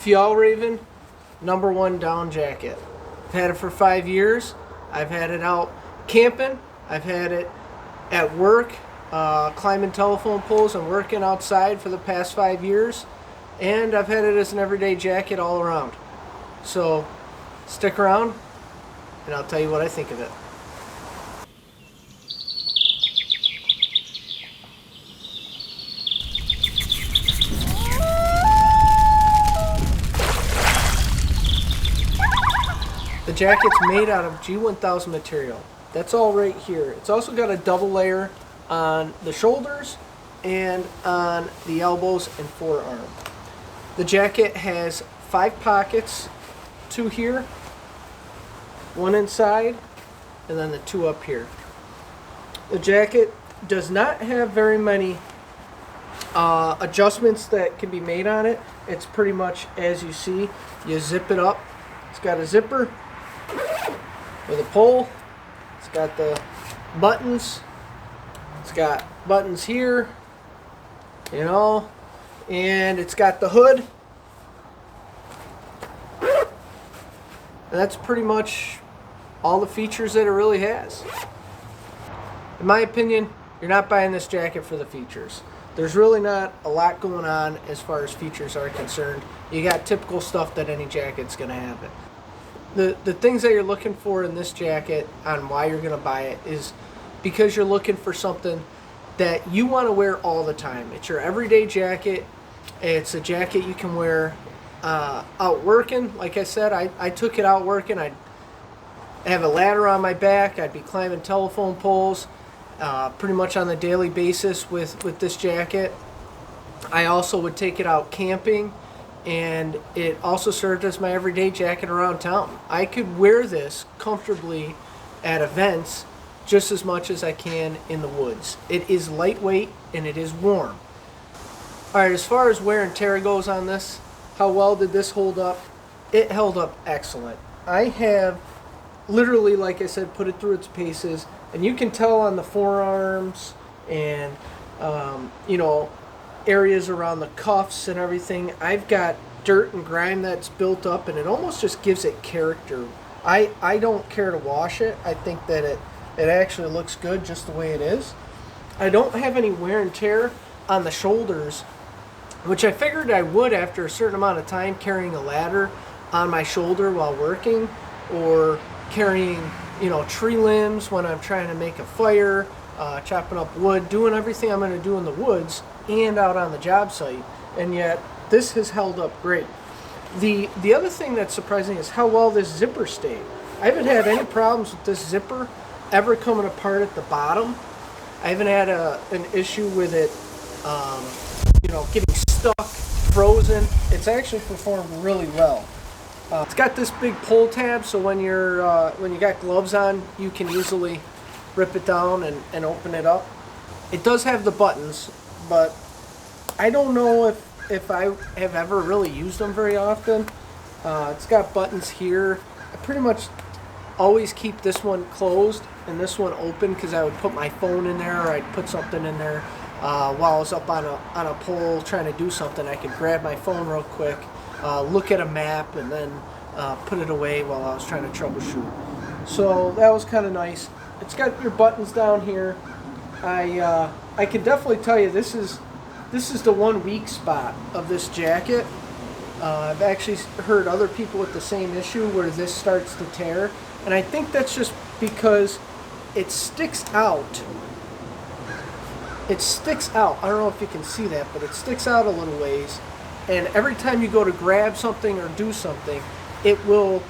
Fjallraven #1 down jacket. I've had it for 5 years. I've had it out camping. I've had it at work, climbing telephone poles and working outside for the past 5 years. And I've had it as an everyday jacket all around. So stick around and I'll tell you what I think of it. The jacket's made out of G1000 material. That's all right here. It's also got a double layer on the shoulders and on the elbows and forearm. The jacket has 5 pockets, 2 here, 1 inside, and then the 2 up here. The jacket does not have very many adjustments that can be made on it. It's pretty much as you see. You zip it up. It's got a zipper with a pull. It's got the buttons. It's got buttons here, you know, and it's got the hood. And that's pretty much all the features that it really has. In my opinion, you're not buying this jacket for the features. There's really not a lot going on as far as features are concerned. You got typical stuff that any jacket's going to have. The things that you're looking for in this jacket on why you're going to buy it is because you're looking for something that you want to wear all the time. It's your everyday jacket. It's a jacket you can wear out working. Like I said, I took it out working. I'd have a ladder on my back. I'd be climbing telephone poles pretty much on a daily basis with this jacket. I also would take it out camping, and it also served as my everyday jacket around town. I could wear this comfortably at events just as much as I can in the woods. It is lightweight and it is warm. Alright, as far as wear and tear goes on this, how well did this hold up? It held up excellent. I have literally, like I said, put it through its paces, and you can tell on the forearms and you know, areas around the cuffs and everything. I've got dirt and grime that's built up, and it almost just gives it character. I don't care to wash it. I think that it actually looks good just the way it is. I don't have any wear and tear on the shoulders, which I figured I would after a certain amount of time carrying a ladder on my shoulder while working, or carrying, you know, tree limbs when I'm trying to make a fire, chopping up wood, doing everything I'm going to do in the woods and out on the job site. And yet this has held up great. The other thing that's surprising is how well this zipper stayed. I haven't had any problems with this zipper ever coming apart at the bottom. I haven't had an issue with it you know, getting stuck, frozen. It's actually performed really well. It's got this big pull tab, so when you got gloves on, you can easily rip it down and open it up. It does have the buttons, but I don't know if I have ever really used them very often. It's got buttons here. I pretty much always keep this one closed and this one open because I would put my phone in there, or I'd put something in there while I was up on a pole trying to do something. I could grab my phone real quick, look at a map, and then put it away while I was trying to troubleshoot. So that was kind of nice. It's got your buttons down here. I can definitely tell you this is the one weak spot of this jacket. I've actually heard other people with the same issue where this starts to tear, and I think that's just because it sticks out. It sticks out. I don't know if you can see that, but it sticks out a little ways, and every time you go to grab something or do something, it will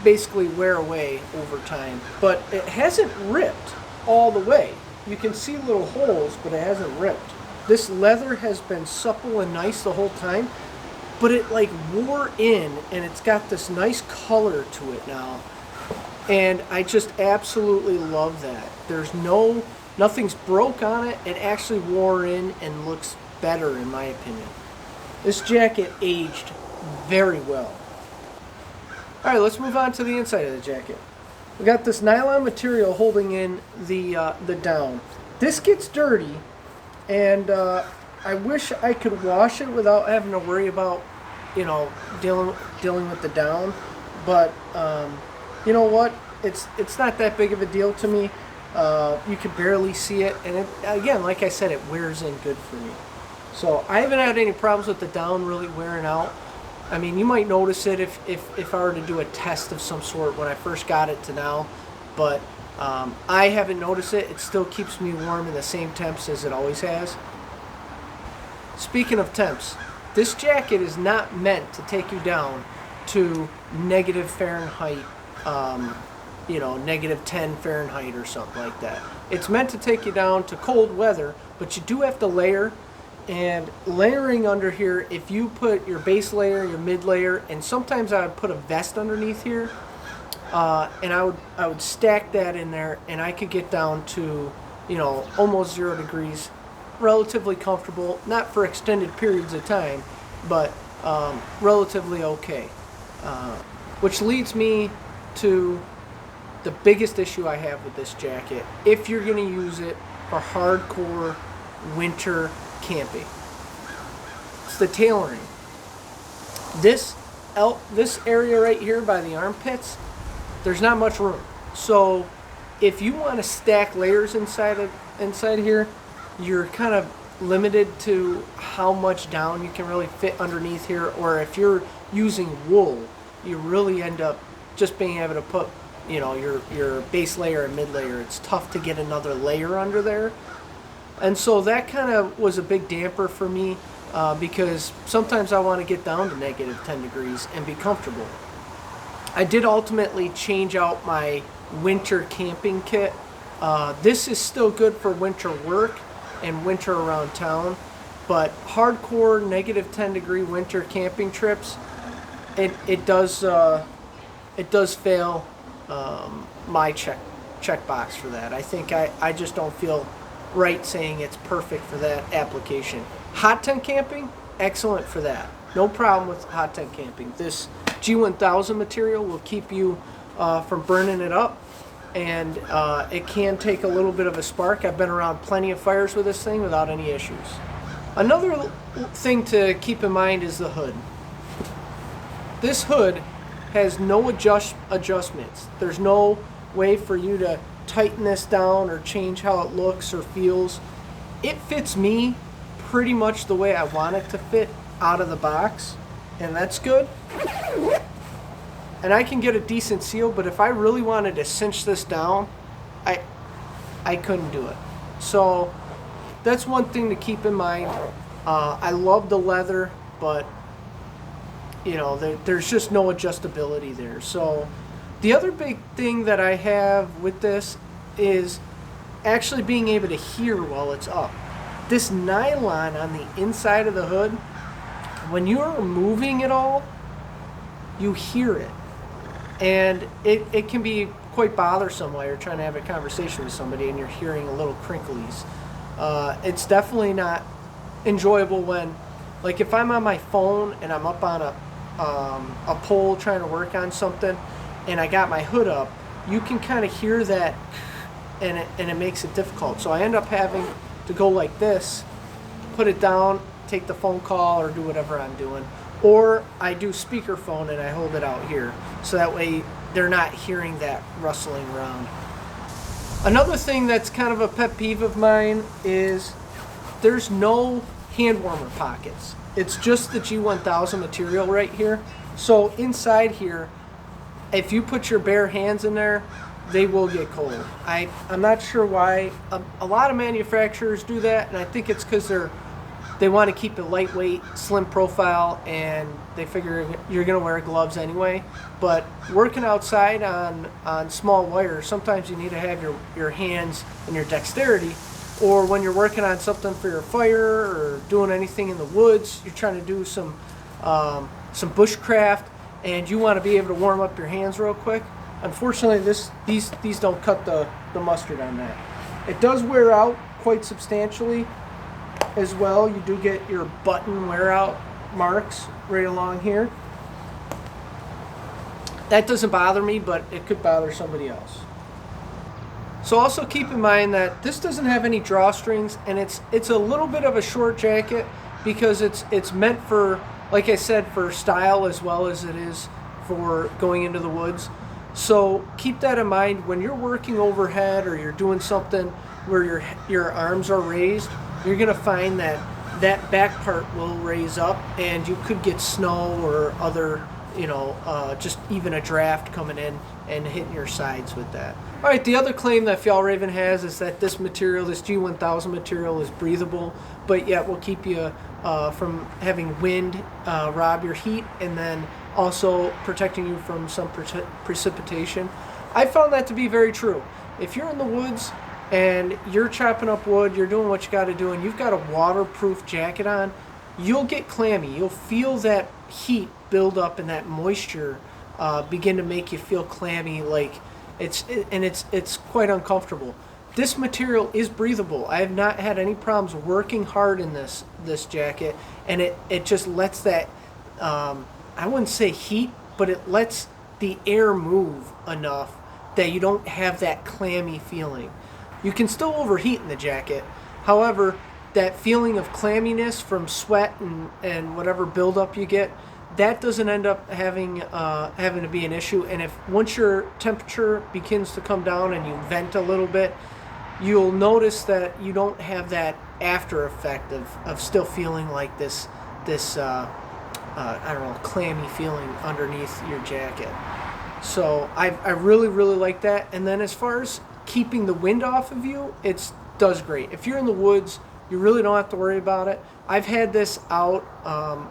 basically wear away over time. But it hasn't ripped all the way. You can see little holes, but it hasn't ripped. This leather has been supple and nice the whole time, but it like wore in, and it's got this nice color to it now. And I just absolutely love that. Nothing's broke on it. It actually wore in and looks better in my opinion. This jacket aged very well. Alright, let's move on to the inside of the jacket. We got this nylon material holding in the down. This gets dirty, and I wish I could wash it without having to worry about, dealing with the down. But you know what? It's not that big of a deal to me. You can barely see it, and again, like I said, it wears in good for me. So I haven't had any problems with the down really wearing out. I mean, you might notice it if I were to do a test of some sort when I first got it to now, but I haven't noticed it. It still keeps me warm in the same temps as it always has. Speaking of temps, this jacket is not meant to take you down to negative Fahrenheit, negative 10 Fahrenheit or something like that. It's meant to take you down to cold weather, but you do have to layer. And layering under here, if you put your base layer, your mid layer, and sometimes I would put a vest underneath here, and I would stack that in there, and I could get down to, almost 0 degrees, relatively comfortable, not for extended periods of time, but relatively okay. Which leads me to the biggest issue I have with this jacket, if you're going to use it for hardcore winter camping. It's the tailoring. This area right here by the armpits, there's not much room. So if you want to stack layers inside here, you're kind of limited to how much down you can really fit underneath here. Or if you're using wool, you really end up just being able to put your base layer and mid layer. It's tough to get another layer under there. And so that kind of was a big damper for me because sometimes I want to get down to negative 10 degrees and be comfortable. I did ultimately change out my winter camping kit. This is still good for winter work and winter around town, but hardcore negative 10 degree winter camping trips, it does fail my check box for that. I think I just don't feel right saying it's perfect for that application. Hot tent camping, excellent for that. No problem with hot tent camping. This G1000 material will keep you from burning it up, and it can take a little bit of a spark. I've been around plenty of fires with this thing without any issues. Another thing to keep in mind is the hood. This hood has no adjustments. There's no way for you to tighten this down or change how it looks or feels. It fits me pretty much the way I want it to fit out of the box, and that's good. And I can get a decent seal, but if I really wanted to cinch this down, I couldn't do it. So that's one thing to keep in mind. I love the leather, but there's just no adjustability there. So the other big thing that I have with this is actually being able to hear while it's up. This nylon on the inside of the hood, when you're moving it all, you hear it. And it can be quite bothersome while you're trying to have a conversation with somebody and you're hearing a little crinklies. It's definitely not enjoyable when, like if I'm on my phone and I'm up on a pole trying to work on something and I got my hood up, you can kind of hear that, and it makes it difficult. So I end up having to go like this, put it down, take the phone call or do whatever I'm doing. Or I do speakerphone and I hold it out here, so that way they're not hearing that rustling around. Another thing that's kind of a pet peeve of mine is there's no hand warmer pockets. It's just the G1000 material right here. So inside here, if you put your bare hands in there, they will get cold. I'm not sure why. A lot of manufacturers do that, and I think it's because they want to keep it lightweight, slim profile, and they figure you're going to wear gloves anyway. But working outside on small wire, sometimes you need to have your hands and your dexterity. Or when you're working on something for your fire or doing anything in the woods, you're trying to do some bushcraft, and you want to be able to warm up your hands real quick. Unfortunately, these don't cut the mustard on that. It does wear out quite substantially as well. You do get your button wear out marks right along here. That doesn't bother me, but it could bother somebody else. So also keep in mind that this doesn't have any drawstrings, and it's a little bit of a short jacket because it's meant for, like I said, for style as well as it is for going into the woods. So keep that in mind when you're working overhead or you're doing something where your arms are raised. You're gonna find that that back part will raise up, and you could get snow or other, just even a draft coming in and hitting your sides with that. All right, the other claim that Fjallraven has is that this material, this G1000 material, is breathable, but yet will keep you from having wind rob your heat, and then also protecting you from some precipitation. I found that to be very true. If you're in the woods and you're chopping up wood, you're doing what you got to do, and you've got a waterproof jacket on, you'll get clammy. You'll feel that heat build up and that moisture begin to make you feel clammy, like it's quite uncomfortable. This material is breathable. I have not had any problems working hard in this jacket, and it just lets that I wouldn't say heat, but it lets the air move enough that you don't have that clammy feeling. You can still overheat in the jacket. However, that feeling of clamminess from sweat and whatever buildup you get, that doesn't end up having to be an issue. And if once your temperature begins to come down and you vent a little bit, you'll notice that you don't have that after effect of still feeling like this I don't know, clammy feeling underneath your jacket. So I really, really like that. And then as far as keeping the wind off of you, it does great. If you're in the woods, you really don't have to worry about it. I've had this out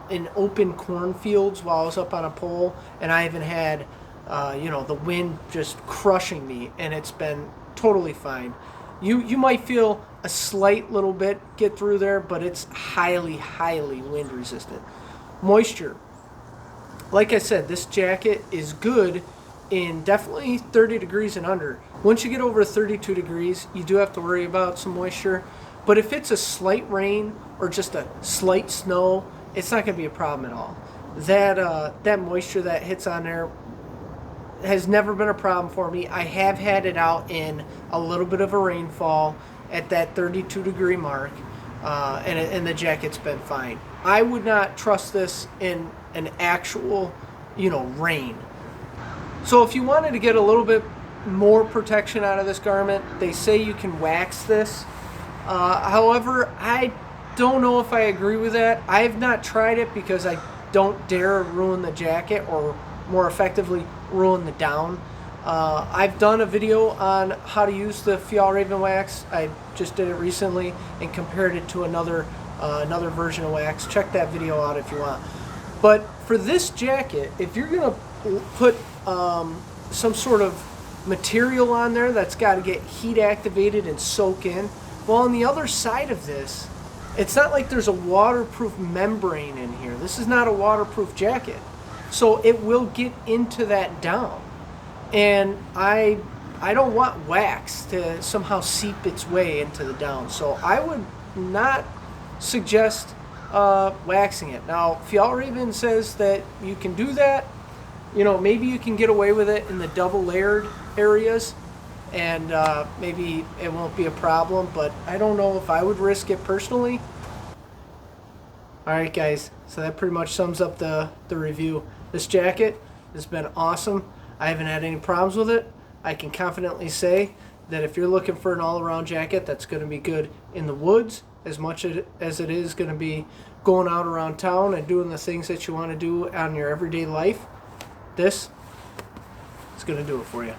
in open cornfields while I was up on a pole, and I haven't had the wind just crushing me, and it's been totally fine. You might feel a slight little bit get through there, but it's highly, highly wind resistant. Moisture. Like I said, this jacket is good in definitely 30 degrees and under. Once you get over 32 degrees, you do have to worry about some moisture. But if it's a slight rain or just a slight snow, it's not going to be a problem at all. That moisture that hits on there has never been a problem for me. I have had it out in a little bit of a rainfall at that 32 degree mark, and the jacket's been fine. I would not trust this in an actual, rain. So if you wanted to get a little bit more protection out of this garment, they say you can wax this. However, I don't know if I agree with that. I have not tried it because I don't dare ruin the jacket, or more effectively, ruin the down. I've done a video on how to use the Fjallraven wax. I just did it recently and compared it to another version of wax. Check that video out if you want. But for this jacket, if you're going to put some sort of material on there that's got to get heat activated and soak in, well, on the other side of this, it's not like there's a waterproof membrane in here. This is not a waterproof jacket. So it will get into that down. And I don't want wax to somehow seep its way into the down. So I would not suggest waxing it. Now, Fjallraven says that you can do that. Maybe you can get away with it in the double layered areas, and maybe it won't be a problem, but I don't know if I would risk it personally. Alright guys, so that pretty much sums up the review. This jacket has been awesome. I haven't had any problems with it. I can confidently say that if you're looking for an all-around jacket that's going to be good in the woods as much as it is going to be going out around town and doing the things that you want to do on your everyday life, this is going to do it for you.